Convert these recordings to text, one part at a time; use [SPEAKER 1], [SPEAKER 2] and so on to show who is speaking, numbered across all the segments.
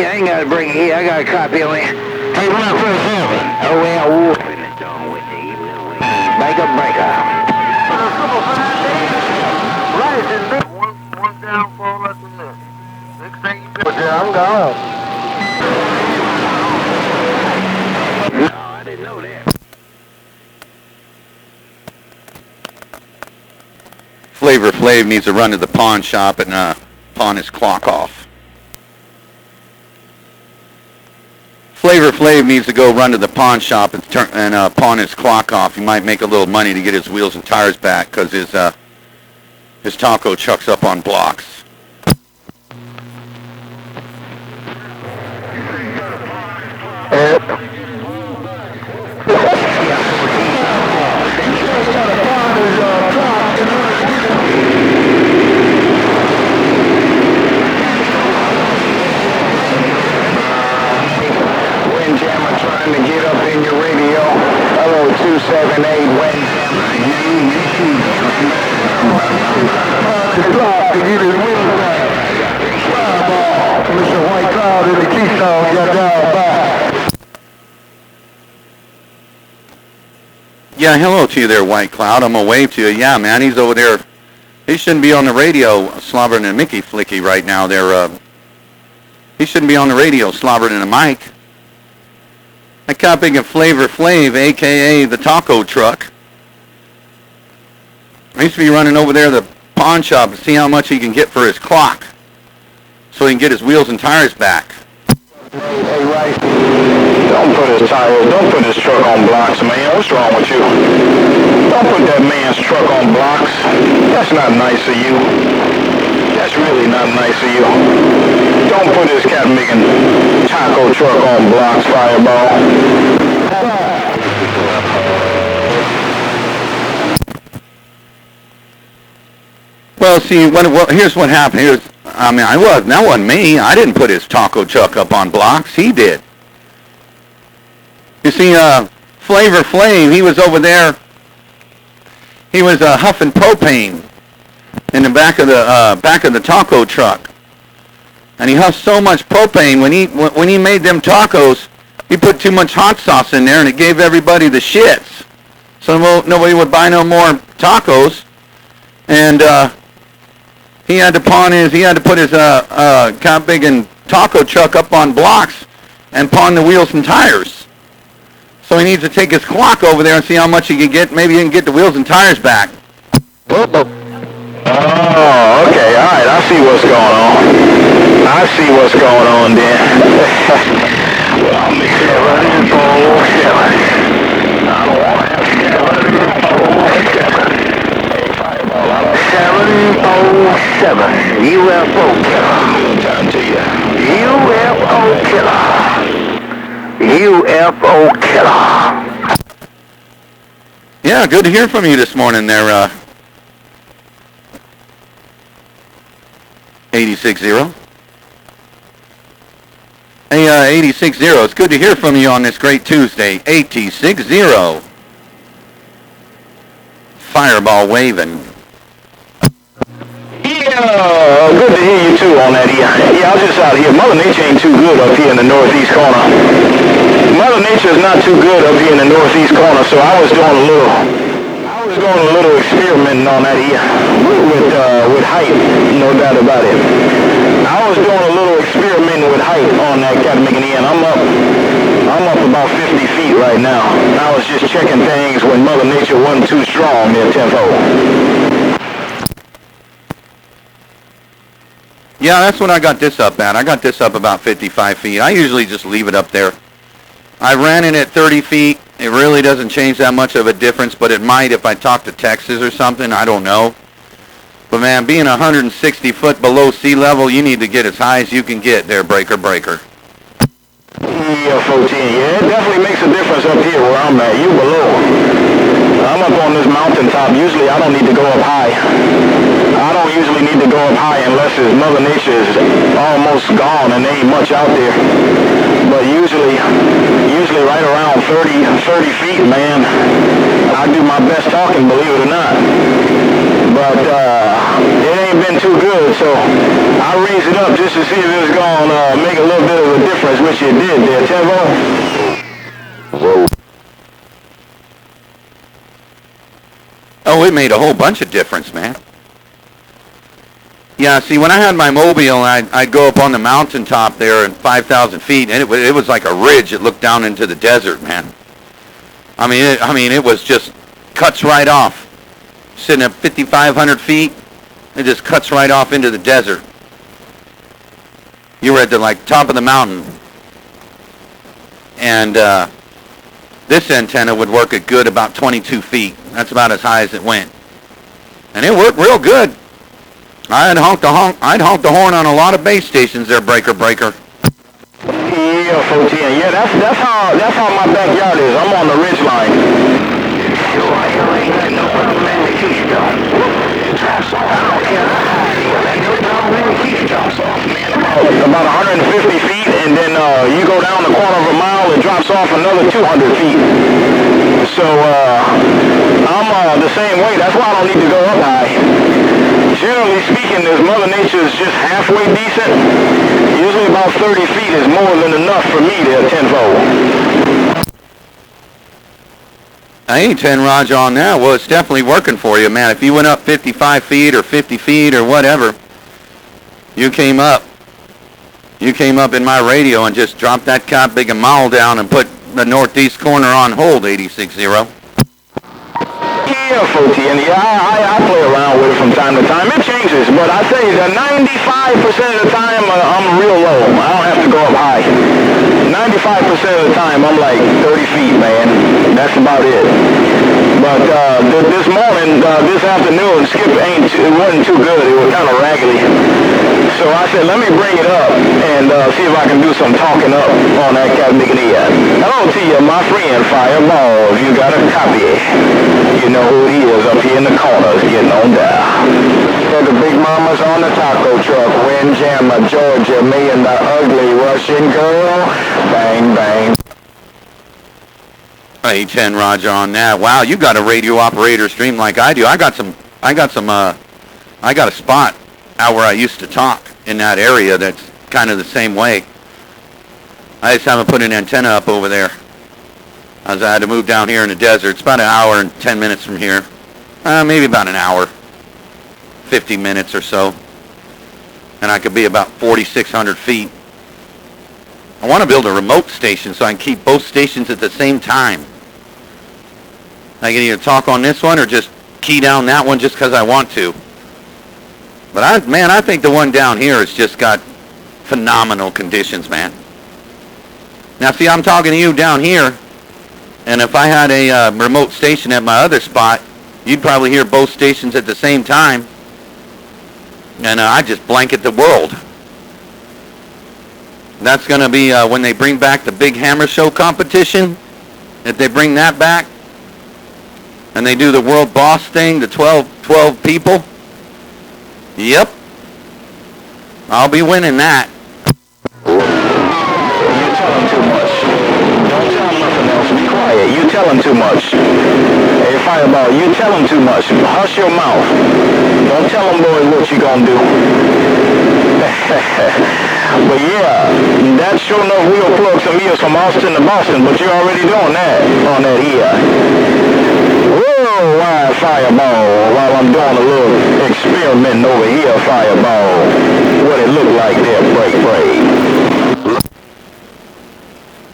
[SPEAKER 1] I ain't got to bring it here. I got a copy on it. Hey, run up first, oh, well, whooping it on with the evening wind. Breaker, breaker.
[SPEAKER 2] One downfall at the next. Next thing you do, I'm gone.
[SPEAKER 1] No, I didn't know that.
[SPEAKER 3] Flavor Flav needs to run to the pawn shop and pawn his clock off. Flavor Flav needs to go run to the pawn shop and pawn his clock off. He might make a little money to get his wheels and tires back because his taco truck's up on blocks.
[SPEAKER 1] Windjammer trying to get up in your radio. Hello, 278 Windjammer.
[SPEAKER 2] To get his wheels back. Fireball. Mr. White Cloud in the Keystone got down by.
[SPEAKER 3] Yeah, hello to you there, White Cloud. I'm going to wave to you. Yeah, man, he's over there. He shouldn't be on the radio slobbering a Mickey Flicky right now. He shouldn't be on the radio slobbering in a mic. I copying a Flavor Flav, a.k.a. the taco truck. I used to be running over there to the pawn shop to see how much he can get for his clock so he can get his wheels and tires back.
[SPEAKER 2] Hey, Rice, don't put his truck on blocks, man. What's wrong with you? Don't put that man's truck on blocks. That's not nice of you. That's really not nice of you. Don't put his cat-making taco truck on blocks, Fireball.
[SPEAKER 3] Well, see, here's what happened. That wasn't me. I didn't put his taco truck up on blocks. He did. You see, Flavor Flav, he was over there. He was huffing propane in the back of the taco truck, and he huffed so much propane when he made them tacos. He put too much hot sauce in there, and it gave everybody the shits. So nobody would buy no more tacos, and he had to put his big and taco truck up on blocks and pawn the wheels and tires. So he needs to take his clock over there and see how much he can get. Maybe he can get the wheels and tires back.
[SPEAKER 2] Oh, okay, all right, I see what's going on then. Well, I'll make 747. I don't want to have 747. UFO killer. Time to you. UFO killer. UFO killer.
[SPEAKER 3] Yeah, good to hear from you this morning there, 860. Hey, 860, it's good to hear from you on this great Tuesday. 860. Fireball waving.
[SPEAKER 2] Yeah, good to hear you too on that. Yeah, I was just out here. Mother Nature ain't too good up here in the northeast corner. Mother Nature's not too good up here in the northeast corner, so I was doing a little experimenting on that here with height, no doubt about it. I was doing a little experimenting with height on that Catamacan End. I'm up about 50 feet right now. I was just checking things when Mother Nature wasn't too strong there, tenfold.
[SPEAKER 3] Yeah, that's when I got this up at. I got this up about 55 feet. I usually just leave it up there. I ran it at 30 feet. It really doesn't change that much of a difference, but it might if I talk to Texas or something. I don't know. But man, being 160 foot below sea level, you need to get as high as you can get there, breaker.
[SPEAKER 2] Yeah, 14. Yeah, it definitely makes a difference up here where I'm at. You below. I'm up on this mountaintop. Usually I don't need to go up high. I don't usually need to go up high unless Mother Nature is almost gone and there ain't much out there. But usually right around 30 feet, man, I do my best talking, believe it or not. But it ain't been too good, so I raised it up just to see if it was going to make a little bit of a difference, which it did there, Tevo.
[SPEAKER 3] Oh, it made a whole bunch of difference, man. Yeah, see, when I had my Mobile, I'd go up on the mountaintop there at 5,000 feet, and it was like a ridge. It looked down into the desert, man. I mean, it was just cuts right off. Sitting at 5,500 feet, it just cuts right off into the desert. You were at the like top of the mountain, and this antenna would work at good about 22 feet. That's about as high as it went, and it worked real good. I'd honk the horn on a lot of base stations there, breaker.
[SPEAKER 2] Yeah, 14. Yeah, that's how my backyard is. I'm on the ridge line. About 150 feet, and then you go down the quarter of a mile, it drops off another 200 feet. So I'm the same way. That's why I don't need to go up high. Generally speaking, if Mother Nature is just halfway decent, usually about 30 feet is more than enough for me to 10-fold.
[SPEAKER 3] I ain't 10 Roger on that. Well, it's definitely working for you, man. If you went up 55 feet or 50 feet or whatever, you came up in my radio and just dropped that cop big and mile down and put the northeast corner on hold, 86.0.
[SPEAKER 2] Yeah, 14. Yeah, I play around with it from time to time. It changes, but I tell you, the 95% of the time, I'm real low. I don't have to go up high. 95% of the time, I'm like 30 feet, man. That's about it. But this morning, this afternoon, Skip it wasn't too good. It was kind of raggedy. So I said, let me bring it up and see if I can do some talking up on that cat McNeil. Hello to you, my friend, Fireball. You got a copy. You know who he is up here in the corners getting on down. So the big mamas on the taco truck, Windjammer, Georgia, me and the ugly Russian girl. Bang, bang.
[SPEAKER 3] Hey, 10 Roger on that. Wow, you got a radio operator stream like I do. I got a spot out where I used to talk in that area that's kind of the same way. I just haven't put an antenna up over there. As I had to move down here in the desert. It's about an hour and 10 minutes from here. Maybe about an hour, 50 minutes or so. And I could be about 4,600 feet. I want to build a remote station so I can keep both stations at the same time. I can either talk on this one or just key down that one just because I want to. But I think the one down here has just got phenomenal conditions, man. Now, see, I'm talking to you down here. And if I had a remote station at my other spot, you'd probably hear both stations at the same time. And I just blanket the world. That's going to be when they bring back the Big Hammer Show competition. If they bring that back. And they do the World Boss thing, the 12 people. Yep. I'll be winning that.
[SPEAKER 2] You tell him too much. Hey, Fireball, you tell him too much. Hush your mouth. Don't tell him, boy, what you gonna do. But yeah, that sure enough will plug some ears from Austin to Boston, but you're already doing that on that ear. Whoa, why Fireball? While I'm doing a little experimenting over here, Fireball. What it look like there, break.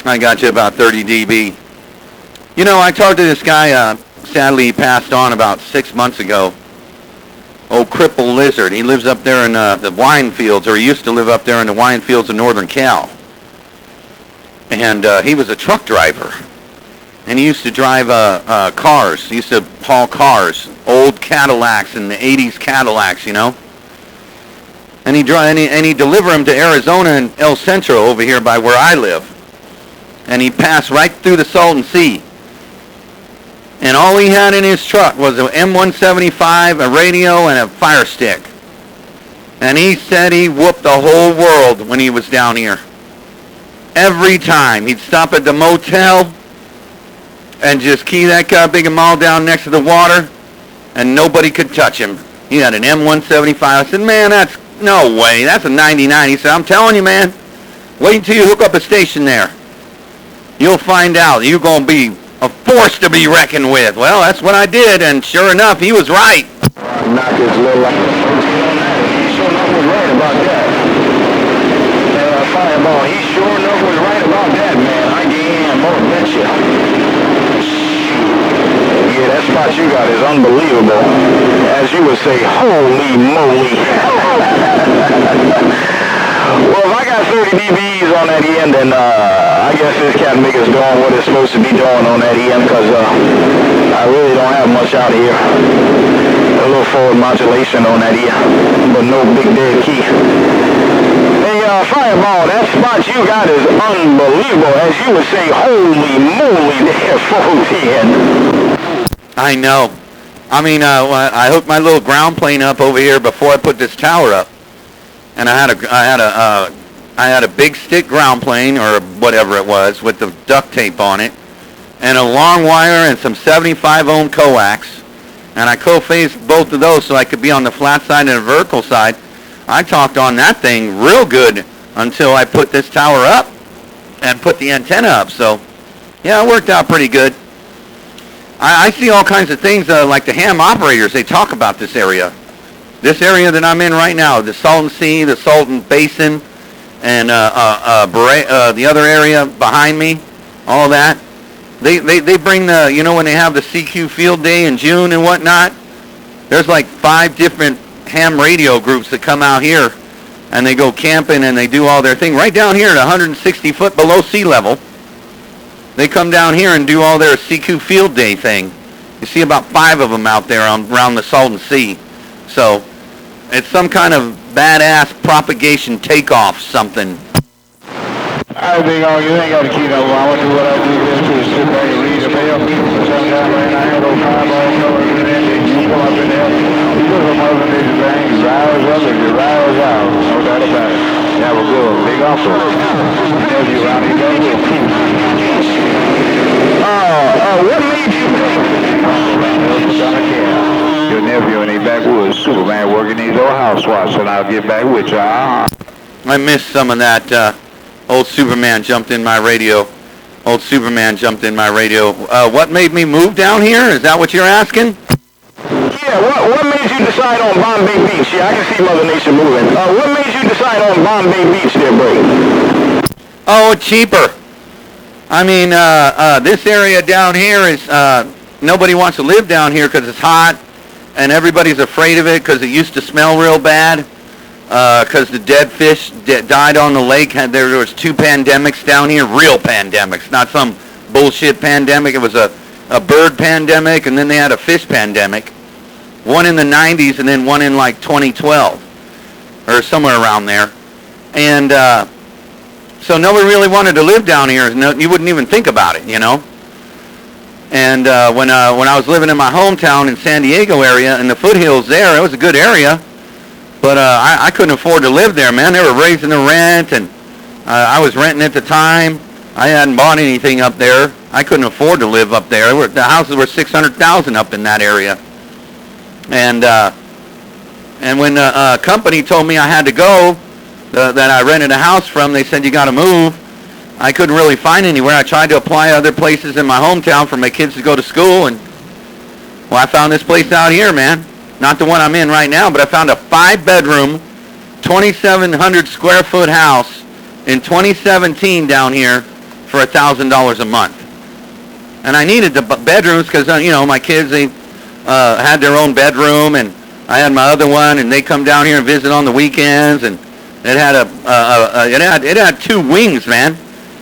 [SPEAKER 3] I got you about 30 dB. You know, I talked to this guy, sadly he passed on about 6 months ago. Old Cripple Lizard. He lives up there in the wine fields, or he used to live up there in the wine fields of Northern Cal. And he was a truck driver. And he used to drive cars. He used to haul cars, old Cadillacs and the 80s Cadillacs, you know. And he deliver them to Arizona and El Centro over here by where I live. And he passed right through the Salton Sea. And all he had in his truck was an M175, a radio, and a fire stick. And he said he whooped the whole world when he was down here. Every time. He'd stop at the motel and just key that car big and mall down next to the water, and nobody could touch him. He had an M175. I said, man, that's no way. That's a 99. He said, I'm telling you, man, Wait until you hook up a station there. You'll find out. You're going to be a force to be reckoned with. Well, that's what I did, and sure enough, he was right.
[SPEAKER 2] Knock his little he sure enough was right about that. Fireball, he sure enough was right about that, man. I am, I'll bet you. Yeah, that spot you got is unbelievable. As you would say, holy moly. Well, if I got 30 dBs on that EM, then I guess this cat maker's doing what it's supposed to be doing on that EM, because I really don't have much out here. A little forward modulation on that EM, but no big dead key. Hey, Fireball, that spot you got is unbelievable. As you would say, holy moly there, 410.
[SPEAKER 3] I know. I mean, I hooked my little ground plane up over here before I put this tower up, and I had a big stick ground plane or whatever it was with the duct tape on it, and a long wire and some 75 ohm coax, and I co-phased both of those so I could be on the flat side and the vertical side. I talked on that thing real good until I put this tower up and put the antenna up. So, yeah, it worked out pretty good. I see all kinds of things like the ham operators. They talk about this area. This area that I'm in right now, the Salton Sea, the Salton Basin, and the other area behind me, all that. They bring the, you know, when they have the CQ Field Day in June and whatnot, there's like 5 different ham radio groups that come out here, and they go camping and they do all their thing right down here at 160 foot below sea level. They come down here and do all their CQ Field Day thing. You see about 5 of them out there around the Salton Sea. So it's some kind of badass propagation takeoff something.
[SPEAKER 2] I think you ain't got to keep up. I want to do what I do is to sit back and read the mail. Sometime right now, I have those Fireball colors in there, and you come up in there. You go to the mother niggas thing, you rise up and you rise out. No doubt about it. That was good. Big offer. Nephew around here, back with what made you your nephew in the backwoods, Superman working these old house swaps, and I'll get back with you.
[SPEAKER 3] I missed some of that. Old Superman jumped in my radio. Old Superman jumped in my radio. What made me move down here? Is that what you're asking?
[SPEAKER 2] Yeah, what made you decide on Bombay Beach? Yeah, I can see Mother Nature moving. What made you decide on Bombay Beach there, Brady?
[SPEAKER 3] Oh, cheaper. I mean, this area down here is, nobody wants to live down here because it's hot, and everybody's afraid of it because it used to smell real bad. Because the dead fish died on the lake. There was 2 pandemics down here, real pandemics, not some bullshit pandemic. It was a bird pandemic, and then they had a fish pandemic. One in the 90s, and then one in like 2012, or somewhere around there. And so nobody really wanted to live down here. You wouldn't even think about it, you know. And when I was living in my hometown in San Diego area, in the foothills there, it was a good area. But I couldn't afford to live there, man. They were raising the rent, and I was renting at the time. I hadn't bought anything up there. I couldn't afford to live up there. The houses were $600,000 up in that area. And when the company told me I had to go, that I rented a house from, they said, you got to move. I couldn't really find anywhere. I tried to apply other places in my hometown for my kids to go to school, and well, I found this place out here, man. Not the one I'm in right now, but I found a 5-bedroom, 2,700 square foot house in 2017 down here for $1,000 a month. And I needed the bedrooms because, you know, my kids, they had their own bedroom, and I had my other one, and they come down here and visit on the weekends, and it had it had 2 wings, man.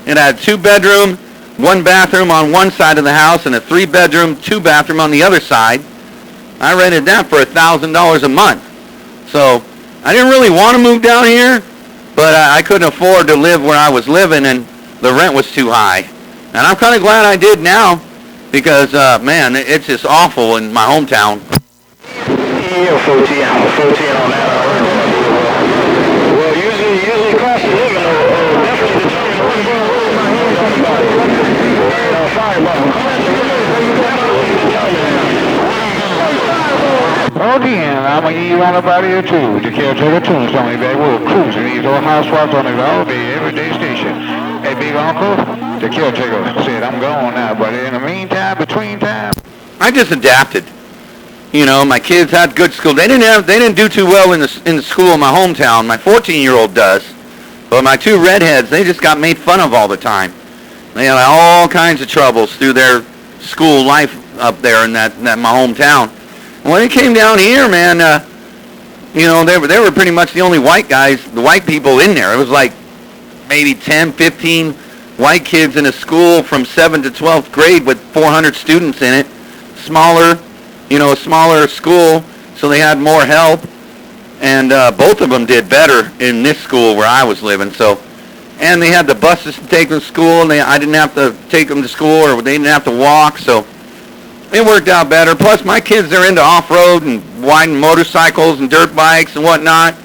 [SPEAKER 3] It had 2-bedroom, 1 bathroom on one side of the house, and a 3-bedroom, 2-bathroom on the other side. I rented that for $1,000 a month. So I didn't really want to move down here, but I couldn't afford to live where I was living, and the rent was too high. And I'm kind of glad I did now, because, man, it's just awful in my hometown.
[SPEAKER 2] Yeah, 14 on that. Well, usually cost of living definitely again, I'm going to give you on about here too. The caretaker tunes on me, baby. We're cruising these old house swaps on me all day, every day,
[SPEAKER 1] uncle, the caretaker, said, I'm gone now, but in the meantime, between time,
[SPEAKER 3] I just adapted. You know, my kids had good school. They didn't do too well in the school in my hometown. My 14-year-old does. But my two redheads, they just got made fun of all the time. They had all kinds of troubles through their school life up there in that my hometown. And when it came down here, man, you know, they were pretty much the only white guys, the white people in there. It was like maybe 10, 15 white kids in a school from 7th to 12th grade with 400 students in it. Smaller, you know, a smaller school, so they had more help. And both of them did better in this school where I was living. So, and they had the buses to take them to school, and I didn't have to take them to school, or they didn't have to walk. So it worked out better. Plus, my kids, they're into off-road and riding motorcycles and dirt bikes and whatnot.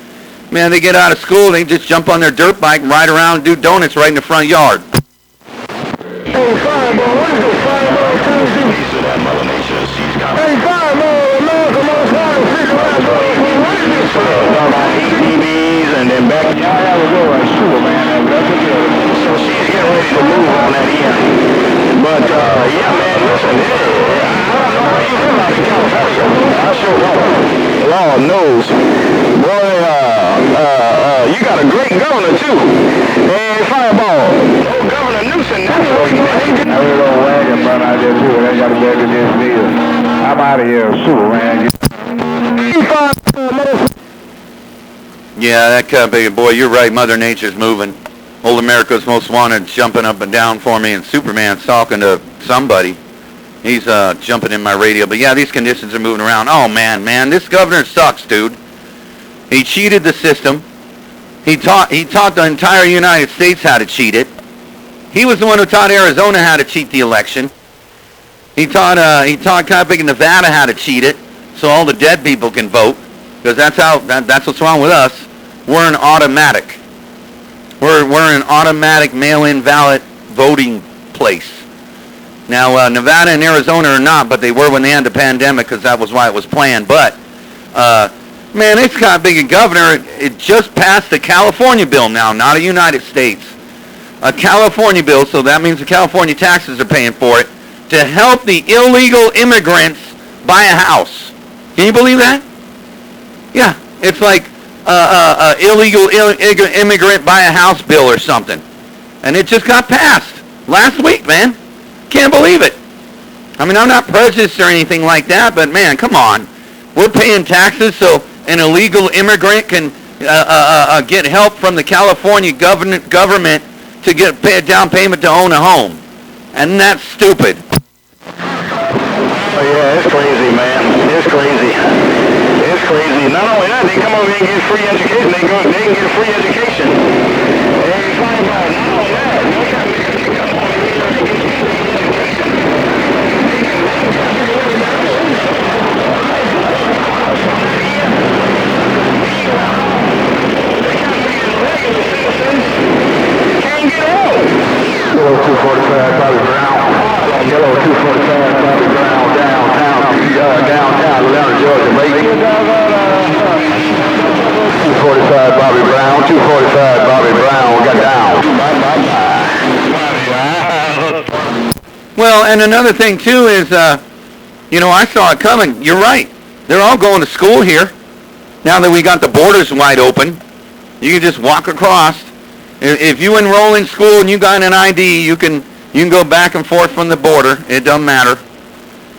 [SPEAKER 3] Man, they get out of school, they just jump on their dirt bike and ride around and do donuts right in the front yard.
[SPEAKER 2] Hey, Fireball, what is it, Fireball Tuesday? Piece of that Mother Nature, she's got... Hey, Fireball, America most wanted to figure out what is this? About ATVs and then back... Yeah, I have a go right, sure, man. So she's getting ready to move on that end. But, yeah, man, listen, I don't know how you feel about the California. I sure don't. Lord knows. Boy, you got a great governor, too. Hey, Fireball. Oh, Governor Newsom, that's what you think.
[SPEAKER 1] I really don't wagon run out there too. They got to beg against me. I'm out of here, Superman.
[SPEAKER 3] Yeah, that kind of big boy, you're right. Mother Nature's moving. Old America's Most Wanted jumping up and down for me, and Superman's talking to somebody. He's jumping in my radio. But yeah, these conditions are moving around. Oh man, this governor sucks, dude. He cheated the system. He taught the entire United States how to cheat it. He was the one who taught Arizona how to cheat the election. He taught Coppic and Nevada how to cheat it, so all the dead people can vote, because that's what's wrong with us. We're an automatic. We're an automatic mail-in ballot voting place. Now Nevada and Arizona are not, but they were when they had the pandemic, because that was why it was planned. But man, it's got big a governor. It just passed a California bill now, not a United States. A California bill, so that means the California taxes are paying for it, to help the illegal immigrants buy a house. Can you believe that? Yeah, it's like illegal immigrant buy a house bill or something. And it just got passed last week, man. Can't believe it. I mean, I'm not prejudiced or anything like that, but man, come on. We're paying taxes so an illegal immigrant can get help from the California government to pay a down payment to own a home. And that's stupid.
[SPEAKER 2] Oh yeah, it's crazy, man. It's crazy. It's crazy. Not only that, they come over here and get free education. They can get a free education. Hey, Fireball, not only that, they got to make a kick up on Yellow 245 Bobby Brown. Yellow 245 Bobby Brown downtown Atlanta, Georgia. 245 Bobby Brown. 245 Bobby Brown. Got down.
[SPEAKER 3] Well, and another thing too is, you know, I saw it coming. You're right. They're all going to school here. Now that we got the borders wide open, you can just walk across. If you enroll in school and you got an ID, you can go back and forth from the border. It doesn't matter.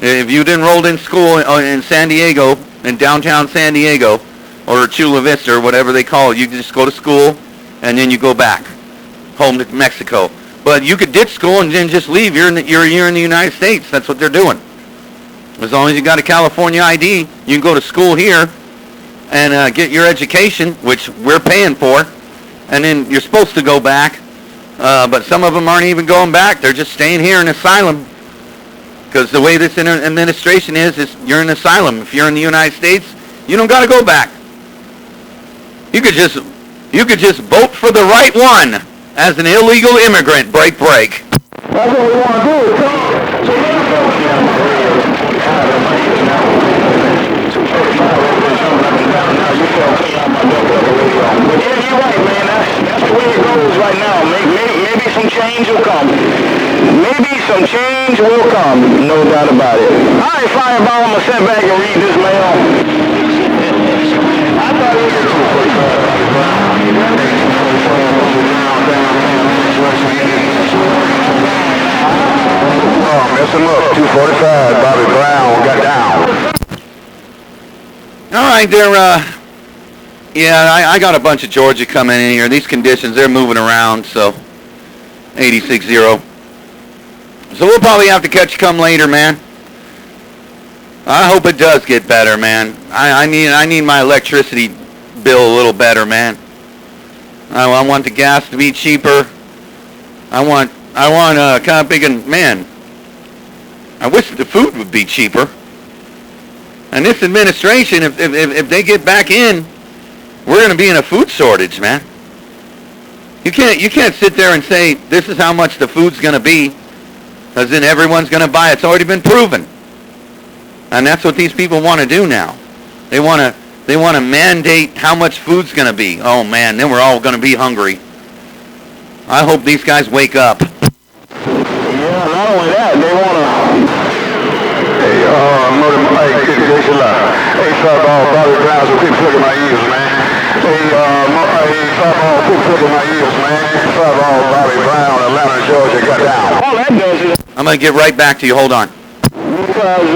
[SPEAKER 3] If you'd enrolled in school in San Diego, in downtown San Diego, or Chula Vista, or whatever they call it, you can just go to school and then you go back home to Mexico. But you could ditch school and then just leave. You're in the United States. That's what they're doing. As long as you got a California ID, you can go to school here and get your education, which we're paying for. And then you're supposed to go back, but some of them aren't even going back. They're just staying here in asylum, because the way this administration is you're in asylum. If you're in the United States, you don't got to go back. You could just vote for the right one as an illegal immigrant. Break.
[SPEAKER 2] That's what we want to do. Yeah, you're right, man. That's the way it goes right now. Maybe some change will come. Maybe some change will come, no doubt about it. All right, Fireball, I'm going to sit back and read this mail. I thought it was a 245. Oh, mess him up. 245. Bobby Brown got down.
[SPEAKER 3] All right, yeah, I got a bunch of Georgia coming in here. These conditions, they're moving around, so 86-0. So we'll probably have to catch you come later, man. I hope it does get better, man. I need my electricity bill a little better, man. I want the gas to be cheaper. I want kind of big, and man, I wish the food would be cheaper. And this administration, if they get back in, we're going to be in a food shortage, man. You can't sit there and say this is how much the food's going to be, because then everyone's going to buy it. It's already been proven. And that's what these people want to do now. They want to mandate how much food's going to be. Oh man, then we're all going to be hungry. I hope these guys wake up.
[SPEAKER 2] Yeah, not only that, they want to. Hey, Fireball, Bobby Brown, so keep flicking my ears, man. Hey, Fireball, keep flicking my ears, man. Fireball, Bobby Brown, Atlanta, Georgia, got down. All that does is...
[SPEAKER 3] I'm going to get right back to you. Hold on.
[SPEAKER 2] Because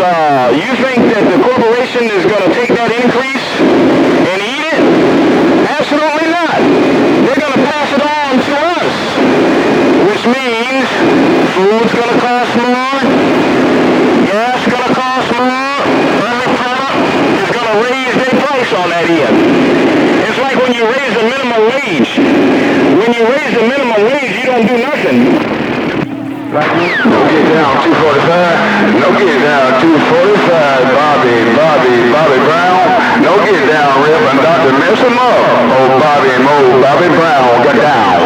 [SPEAKER 2] you think that the corporation is going to take that increase and eat it? Absolutely not. They're going to pass it on to us, which means food's going to cost more, gas is going to cost more, every product is going to raise their price on that end. It's like when you raise the minimum wage. When you raise the minimum wage, you don't do nothing. No get down 245. No get down 245. Bobby Brown. No get down, Rip and Dr. Mess him up. Oh, Bobby Brown got down.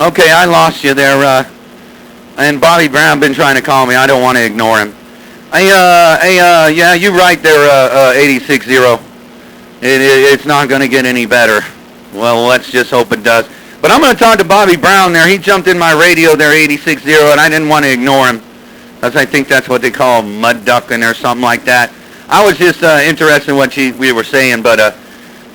[SPEAKER 3] Okay, I lost you there. And Bobby Brown been trying to call me. I don't want to ignore him. Yeah, you're right there, 86-0. It's not going to get any better. Well, let's just hope it does. But I'm going to talk to Bobby Brown there. He jumped in my radio there, 86-0, and I didn't want to ignore him. Because I think that's what they call mud ducking or something like that. I was just interested in what we were saying, but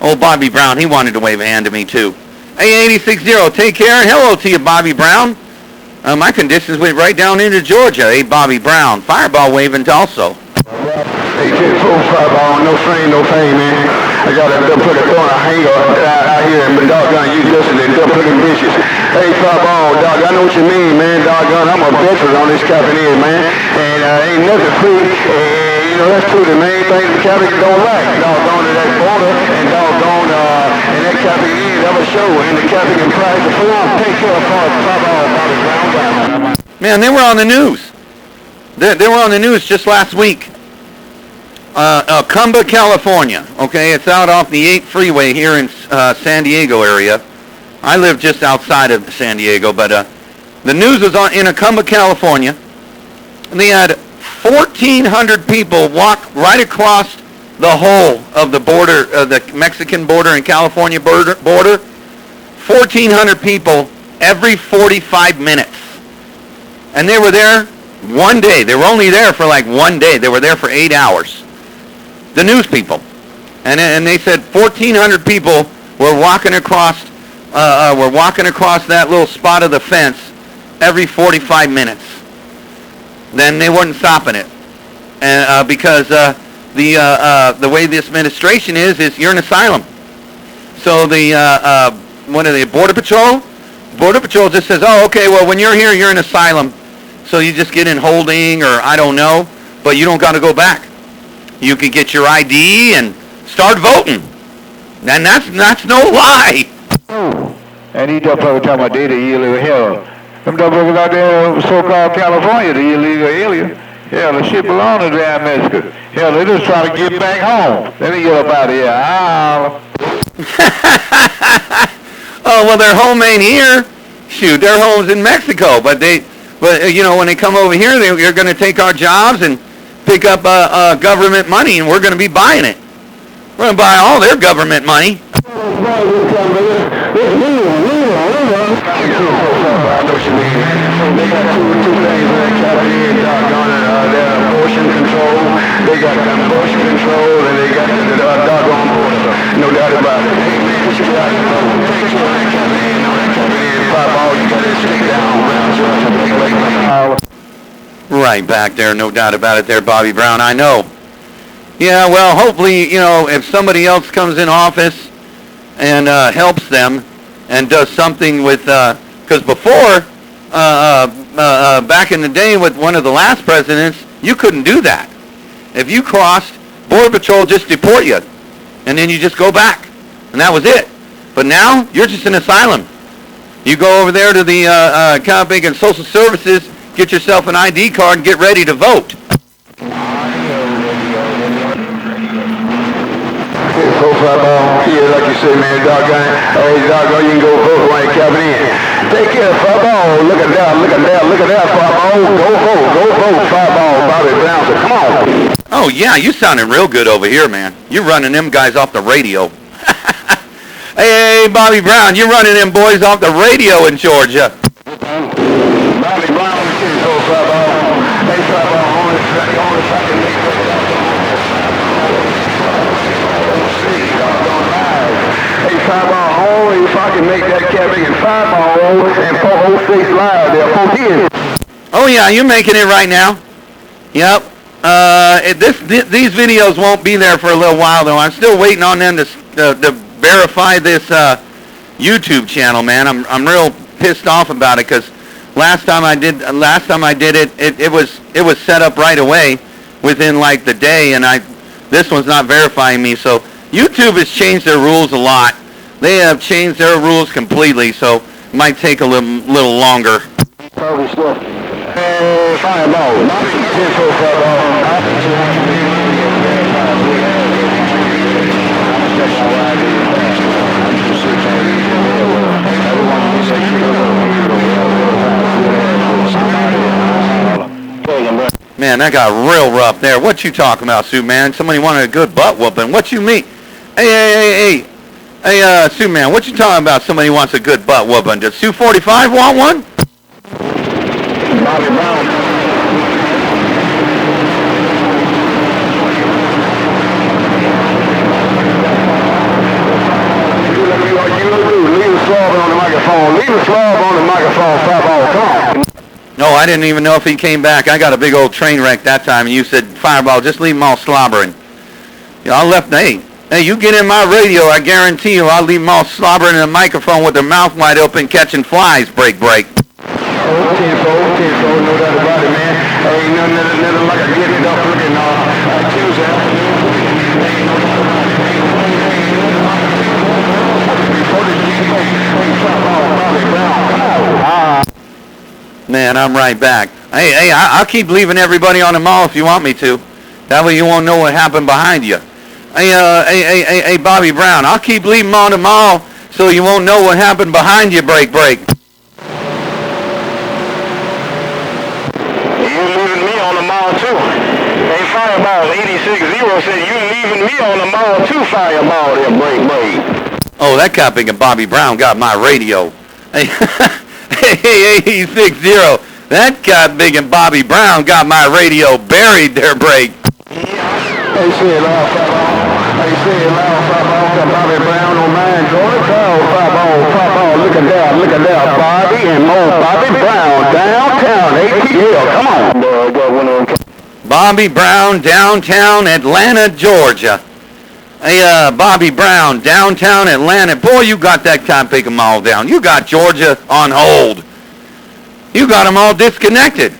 [SPEAKER 3] old Bobby Brown, he wanted to wave a hand to me too. Hey, 86-0, take care, and hello to you, Bobby Brown. My conditions went right down into Georgia. Hey, Bobby Brown, Fireball waving also.
[SPEAKER 2] Hey, kid, full Fireball, no strain, no pain, man. I got to put a corner hanger out here, and doggone you listening, put them bitches. Hey, Fireball, dog, I know what you mean, man. Doggone, I'm a veteran on this cabinet, man. And ain't nothing free. You know, that's two of the main things the cabinet don't like. Doggone to that border, and doggone, and that cabinet of a show, and the cabinet prize the fool. Take care of Fireball, Bobby Brown.
[SPEAKER 3] Man, they were on the news. They were on the news just last week. Cumba, California. Okay, it's out off the 8 freeway here in San Diego area. I live just outside of San Diego, but the news was in Cumba, California. And they had 1,400 people walk right across the whole of the border, the Mexican border and California border. 1,400 people every 45 minutes. And they were there one day. They were only there for like one day. They were there for 8 hours. The news people, and they said 1,400 people were walking across that little spot of the fence every 45 minutes. Then they weren't stopping it, and because the way this administration is you're an asylum. So the Border Patrol? Border Patrol just says, oh, okay, well when you're here, you're an asylum, so you just get in holding or I don't know, but you don't got to go back. You can get your ID and start voting. And that's no lie.
[SPEAKER 2] And he just every time I did it, illegal hell. Them motherfuckers out there in so-called California, the illegal alien. Hell, the shit belong to damn Mexico. Hell, they just trying to get back home. Let me get up out of here.
[SPEAKER 3] Oh, well, their home ain't here. Shoot, their home's in Mexico. But you know, when they come over here, they're going to take our jobs and pick up government money, and we're going to be buying it. We're gonna buy all their government money.
[SPEAKER 2] They got two things in California, doggone it. They're abortion control. They got abortion control, and they got the doggone border. No doubt about it. Hey, man, what you got? Take one California, no, that California pop all. You got to stick down around Georgia.
[SPEAKER 3] Right back there, no doubt about it there, Bobby Brown. I know. Yeah, well, hopefully, you know, if somebody else comes in office and helps them and does something with, because before, back in the day with one of the last presidents, you couldn't do that. If you crossed, Border Patrol just deport you, and then you just go back, and that was it. But now, you're just in asylum. You go over there to the County and Social Services, get yourself an ID card, and get ready to vote.
[SPEAKER 2] Yeah, like you say, man, doggone. Hey, doggone, you can go vote when you come in. Take care, Fireball. Look at that, look at that, look at that, Fireball. Go vote, Fireball. Bobby Brown, so come on.
[SPEAKER 3] Oh, yeah, you sounding real good over here, man. You're running them guys off the radio. Hey, Bobby Brown, you're running them boys off the radio in Georgia.
[SPEAKER 2] Bobby Brown, go Fireball. Hey, Fireball, only fucking make it. Hey, Fireball, only if I can make that Capping and Fireball and 406 live there, 4 years.
[SPEAKER 3] Oh, yeah, you're making it right now. Yep. These videos won't be there for a little while, though. I'm still waiting on them to verify this YouTube channel, man. I'm real pissed off about it because last time I did it, it was set up right away within like the day, and this one's not verifying me. So YouTube has changed their rules a lot. They have changed their rules completely, so it might take a little longer.
[SPEAKER 2] Probably still. Fireball.
[SPEAKER 3] Man, that got real rough there. What you talking about, Superman? Somebody wanted a good butt whooping. What you mean? Hey, Superman, what you talking about? Somebody wants a good butt whooping. Does Sue 45 want one?
[SPEAKER 2] Bobby Brown. Leave a slab on the microphone, Fireball, come on.
[SPEAKER 3] No, I didn't even know if he came back. I got a big old train wreck that time, and you said, Fireball, just leave them all slobbering. You know, I left, hey, you get in my radio, I guarantee you I'll leave them all slobbering in the microphone with their mouth wide open catching flies, break.
[SPEAKER 2] Okay, no doubt about it, man. Ain't nothing like a getting up looking Tuesday afternoon.
[SPEAKER 3] Man, I'm right back. Hey, I'll keep leaving everybody on the mall if you want me to. That way you won't know what happened behind you. Hey, Bobby Brown, I'll keep leaving on the mall so you won't know what happened behind you, break.
[SPEAKER 2] You leaving me on the mall too. Hey, Fireball 860 said you leaving me on the mall too, Fireball there, break.
[SPEAKER 3] Oh, that copying of Bobby Brown got my radio. Hey, 860. That got big and Bobby Brown got my radio buried there, break.
[SPEAKER 2] Hey, say it loud, Fireball. Hey, say it loud, Fireball. Got Bobby Brown on mine, Jordan. Fireball, look at that, Bobby and more Bobby Brown downtown ATL. Come on.
[SPEAKER 3] Bobby Brown, downtown Atlanta, Georgia. Hey, Bobby Brown, downtown Atlanta. Boy, you got that topic them all down. You got Georgia on hold. You got them all disconnected.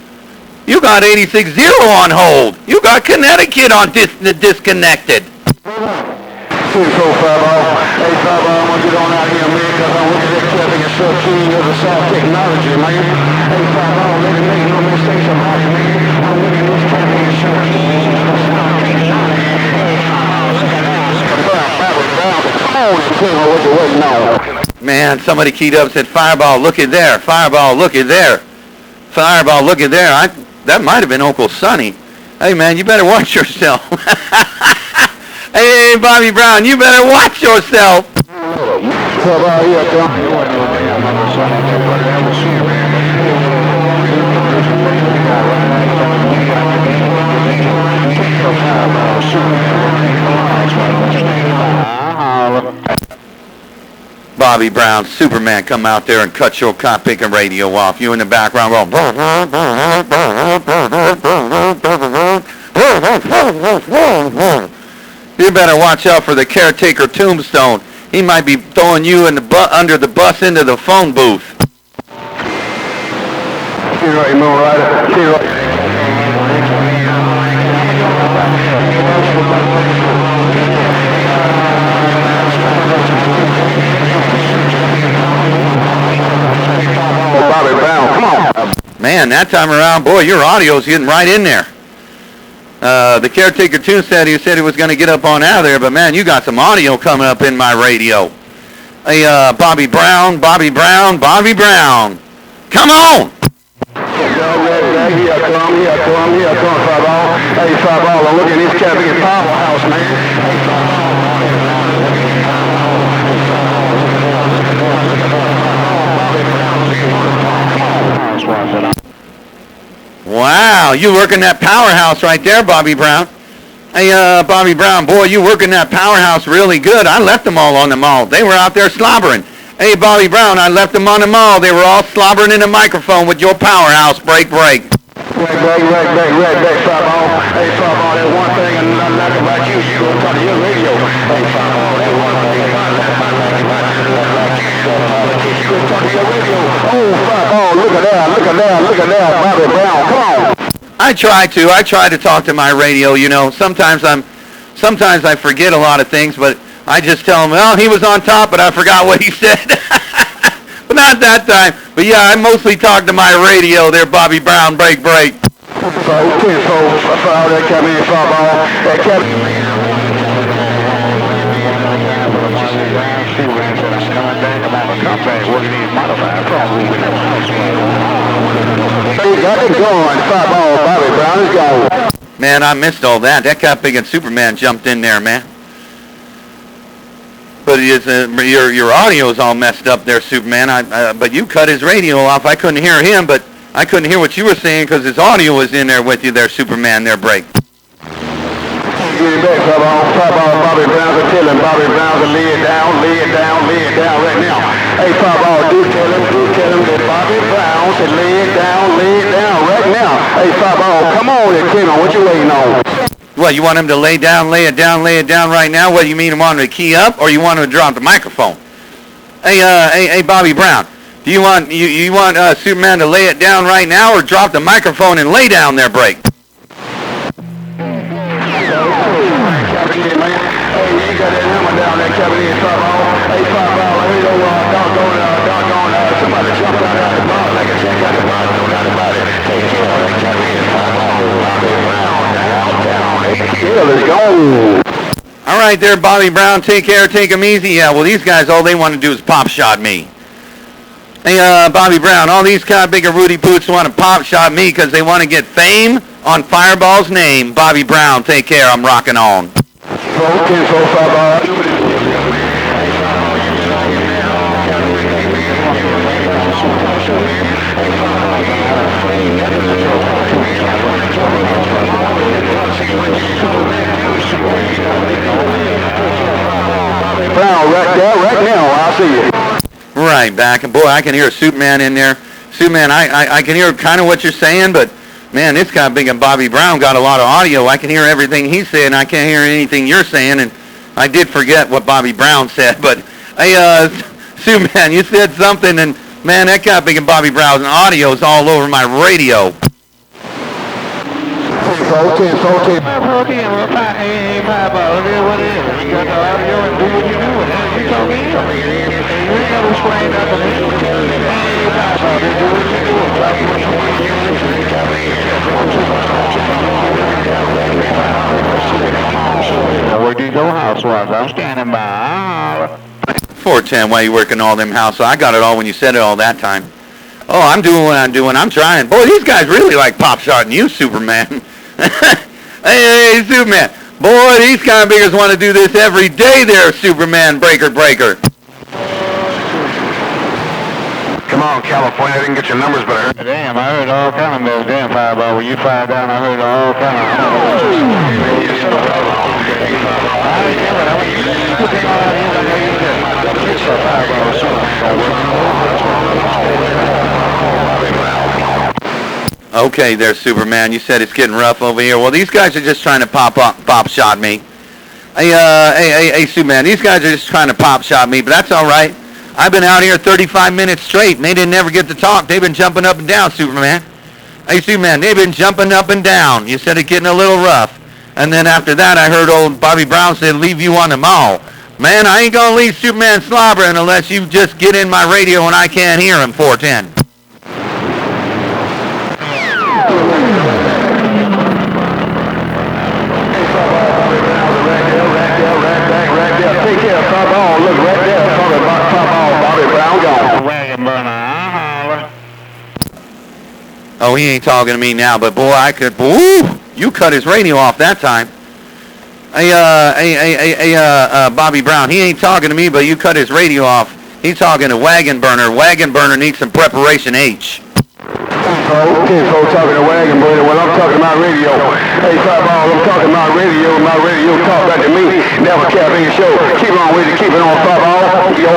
[SPEAKER 3] You got 860 on hold. You got Connecticut on disconnected.
[SPEAKER 2] Hey, Fireball, I want you on out here, man, because I'm looking at Kevin and so king of the South technology, man. Hey, Fireball, let me make no mistakes about it, man. I'm looking at this Kevin and so king of the South technology. Hey, Fireball, look at that.
[SPEAKER 3] Man, somebody keyed up and said, Fireball, look at there. Fireball, look at there. Fireball, look at there. That might have been Uncle Sonny. Hey, man, you better watch yourself. Hey, Bobby Brown, you better watch yourself. Bobby Brown, Superman, come out there and cut your cop picking radio off. You in the background going. You better watch out for the caretaker Tombstone. He might be throwing you in the under the bus into the phone booth.
[SPEAKER 2] Bobby Brown, come on.
[SPEAKER 3] Man, that time around, boy, your audio's getting right in there. The caretaker too said he was going to get up on out of there, but man, you got some audio coming up in my radio. Hey, Bobby Brown, Bobby Brown, Bobby Brown. Come on!
[SPEAKER 2] Here I come, Fireball. Hey, Fireball, I'm looking at this Capital Powerhouse, man.
[SPEAKER 3] Wow, you working that powerhouse right there, Bobby Brown. Hey, Bobby Brown, boy, you working that powerhouse really good. I left them all on the mall. They were out there slobbering. Hey, Bobby Brown, I left them on the mall. They were all slobbering in the microphone with your powerhouse. Break.
[SPEAKER 2] Right, Fireball. Hey, Fireball, that one thing I like about you, you gonna talk to your radio. Hey, Fireball, that one thing I like about you, you gonna talk to your radio. Oh, Fireball, look at that, Bobby Brown, come on.
[SPEAKER 3] I try to talk to my radio, you know. Sometimes I forget a lot of things, but I just tell him, well, he was on top, but I forgot what he said. But not that time. But yeah, I mostly talk to my radio there, Bobby Brown. Break. Man, I missed all that. That Cop Big and Superman jumped in there, man. But your audio's all messed up there, Superman. But you cut his radio off. I couldn't hear him, but I couldn't hear what you were saying because his audio was in there with you there, Superman. There, break.
[SPEAKER 2] Get it back, Fireball, Bobby Brown, tell him, Bobby Brown to lay it down right now. Hey, Fireball, do tell him that Bobby Brown should lay it down right now. Hey, Fireball, come on there, Kevin, what you waiting on?
[SPEAKER 3] What, you want him to lay it down right now? What, you mean you want him to key up, or you want him to drop the microphone? Hey, Bobby Brown, do you want Superman to lay it down right now, or drop the microphone and lay down there, break? All right there, Bobby Brown. Take care. Take him easy. Yeah, well, these guys, all they want to do is pop shot me. Hey, Bobby Brown, all these kind of big Rudy Poots want to pop shot me because they want to get fame on Fireball's name. Bobby Brown, take care. I'm rocking on.
[SPEAKER 2] Brown, right now, I'll see you.
[SPEAKER 3] Right back, and boy, I can hear Superman in there. Superman, I can hear kind of what you're saying, but man, this guy Big and Bobby Brown got a lot of audio. I can hear everything he's saying. I can't hear anything you're saying, and I did forget what Bobby Brown said. But hey, Superman, you said something, and man, that guy Big and Bobby Brown's audio is all over my radio.
[SPEAKER 1] I'm standing by.
[SPEAKER 3] 410, why you working all them house? I got it all when you said it all that time. Oh, I'm doing what I'm doing. I'm trying. Boy, these guys really like pop shotting you, Superman. Hey, Superman. Boy, these carbiggers want to do this every day there, Superman Breaker.
[SPEAKER 2] Come on, California, I didn't get your numbers, but I heard.
[SPEAKER 4] Damn, I heard all kind of mess. Damn, Fireball, when you fired down, I heard all kind of...
[SPEAKER 3] Okay there, Superman. You said it's getting rough over here. Well, these guys are just trying to pop shot me. Hey, Superman, these guys are just trying to pop shot me, but that's all right. I've been out here 35 minutes straight, and they didn't ever get to talk. They've been jumping up and down, Superman. Hey, Superman, they've been jumping up and down. You said it's getting a little rough. And then after that, I heard old Bobby Brown say, leave you on the mall. Man, I ain't going to leave Superman slobbering unless you just get in my radio and I can't hear him, 410.
[SPEAKER 2] Take care of Fireball. Look right there. Fireball, Bobby Brown gone.
[SPEAKER 4] Wagon burner,
[SPEAKER 3] Oh, he ain't talking to me now, but boy, I could. Woo! You cut his radio off that time. Hey, Bobby Brown, he ain't talking to me, but you cut his radio off. He's talking to Wagon Burner. Wagon Burner needs some preparation H.
[SPEAKER 2] Okay, folks, talking to Wagon Burner. Well, I'm talking about radio. Hey, Fireball, I'm talking about radio. My radio talk back to me. Never cap in your show. Keep on with it. Keep it on, Fireball. Yo.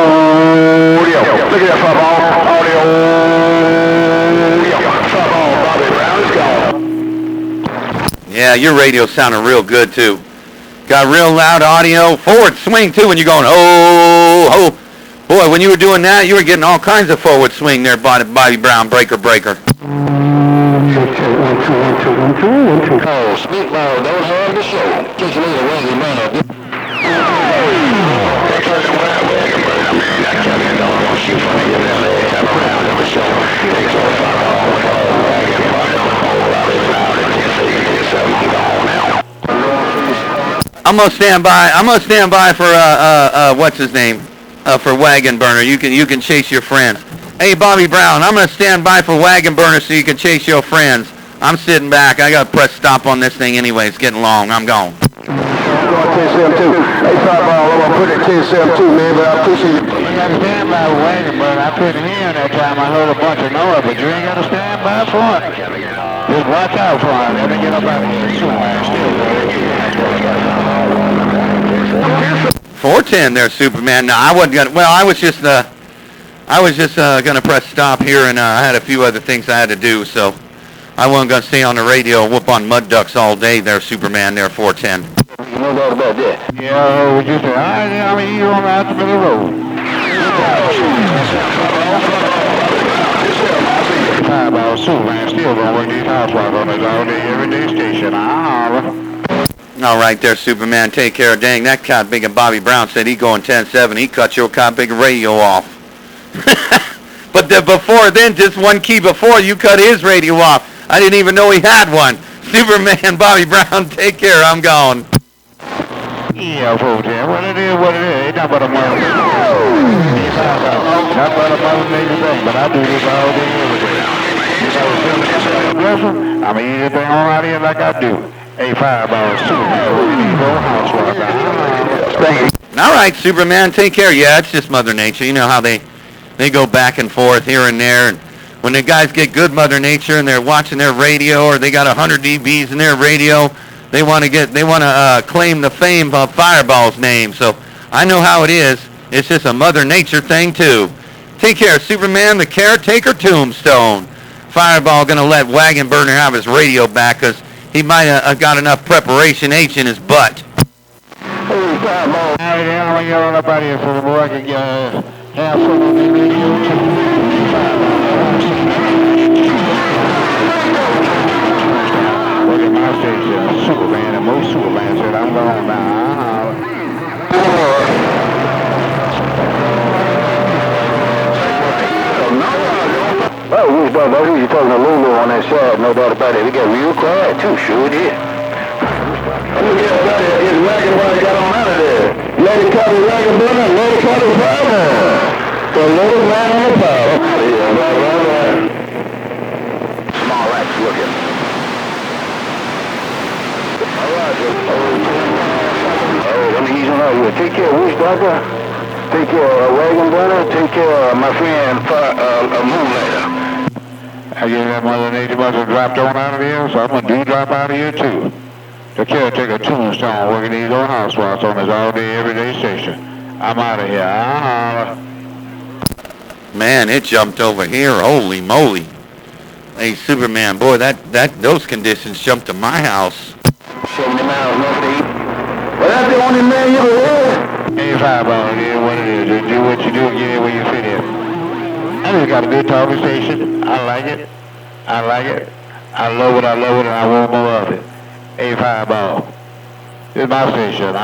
[SPEAKER 2] Look at that, Fireball. Audio. Fireball, Bobby Brown is gone.
[SPEAKER 3] Yeah, your radio sounding real good, too. Got real loud audio. Forward swing, too, when you're going, oh. Boy, when you were doing that, you were getting all kinds of forward swing there, Bobby Brown, breaker.
[SPEAKER 2] Oh, speak loud, don't have the show. Just a little Wagon Burner.
[SPEAKER 3] I'm gonna stand by for what's his name? For Wagon Burner. You can chase your friends. Hey, Bobby Brown, I'm gonna stand by for Wagon Burner so you can chase your friends. I'm sitting back. I gotta press stop on this thing anyway. It's getting long. I'm gone.
[SPEAKER 2] Hey, Fireball, I'm gonna put it 10-7-2, man, but I appreciate it.
[SPEAKER 4] You gotta stand by with Wagon Burner. I couldn't hear him that time. I heard a bunch of noise, but you ain't gotta stand by for it. Just watch out for him. Let me get up out of here soon, man. Still
[SPEAKER 3] 410 there, Superman. No, I wasn't gonna. Well, I was just gonna press stop here, and I had a few other things I had to do, so I wasn't gonna stay on the radio and whoop on mud ducks all day there, Superman. There, 410.
[SPEAKER 2] You know that about that.
[SPEAKER 4] Yeah, what you say? I mean, you on out the road. Fireball Superman still gonna work these house rods on his all-day, everyday station.
[SPEAKER 3] All right there, Superman. Take care. Dang, that cot big and Bobby Brown said he going 10-7. He cut your cot big radio off. But before then, just one key before, you cut his radio off. I didn't even know he had one. Superman, Bobby Brown, take care. I'm gone.
[SPEAKER 4] Yeah, folks, yeah. What it is. Ain't nothing but a mother. Not but a mother nature thing, but I do this all day, every day. I mean, anything on out here like I do. Hey, Fireball, Superman,
[SPEAKER 3] all right, Superman, take care. Yeah, it's just Mother Nature. You know how they go back and forth here and there. And when the guys get good Mother Nature and they're watching their radio, or they got 100 dBs in their radio, they want to claim the fame of Fireball's name. So I know how it is. It's just a Mother Nature thing too. Take care, Superman, the caretaker tombstone. Fireball gonna let Wagon Burner have his radio back, because he might have got enough preparation H in his butt.
[SPEAKER 4] Hey, Fireball. I'm yelling up out here for the boy I can have some of the radio too. Look at my station, Superman, and most Superman said I'm going now.
[SPEAKER 2] Oh, who's you talking to Lulu on that side? No doubt about it. We got real quiet too, sure did. Let me get out of here. Get Wagon while you got on out of there. Lady Copy Wagon Burner, Lady Copy Power. The little man on the power. Yeah, right. Small rats looking. All right,
[SPEAKER 4] are you? Take care of Wish Doctor. Take care of Wagon Burner. Take care of my friend Moonlighter. I guess that Mother Nature must have dropped on out of here, so I'm going to drop out of here too. The caretaker Tombstone working these old house spots on his all-day, everyday station. I'm out of here.
[SPEAKER 3] Man, it jumped over here. Holy moly. Hey, Superman, boy, those conditions jumped to my house.
[SPEAKER 4] 70 miles north of 8. Well, that's the only man you ever heard. Hey, Fireball, it is what it is. Just do what you do, get where you fit in. I just got a good talking station. I like it. I like it. I love it, and I want more of it. Hey, Fireball. This is my station.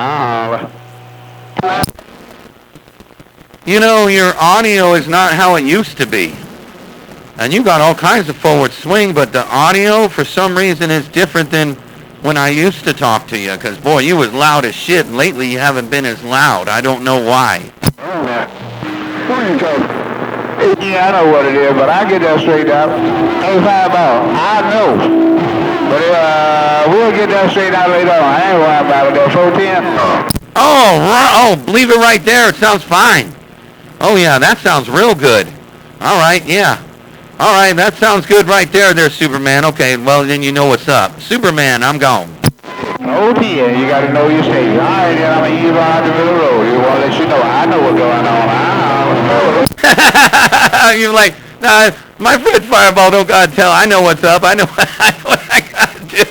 [SPEAKER 3] You know, your audio is not how it used to be. And you got all kinds of forward swing, but the audio, for some reason, is different than when I used to talk to you. Because, boy, you was loud as shit, and lately you haven't been as loud. I don't know why.
[SPEAKER 4] Oh, man. Who are you talking? Yeah, I know what it is, but I'll get that straightened out. Hey, Fireball, I know. But we'll get that straightened out later on. I ain't worried about it. That 410.
[SPEAKER 3] Oh, leave it right there. It sounds fine. Oh, yeah, that sounds real good. All right, yeah. All right, that sounds good right there, Superman. Okay, well, then you know what's up. Superman, I'm gone.
[SPEAKER 4] Oh, dear, you got to know your station. All right, then I'm going to use on the middle road. You want to let you know I know what's going on.
[SPEAKER 3] You're like, nah, my friend Fireball don't gotta tell. I know what's up. I know what I gotta do.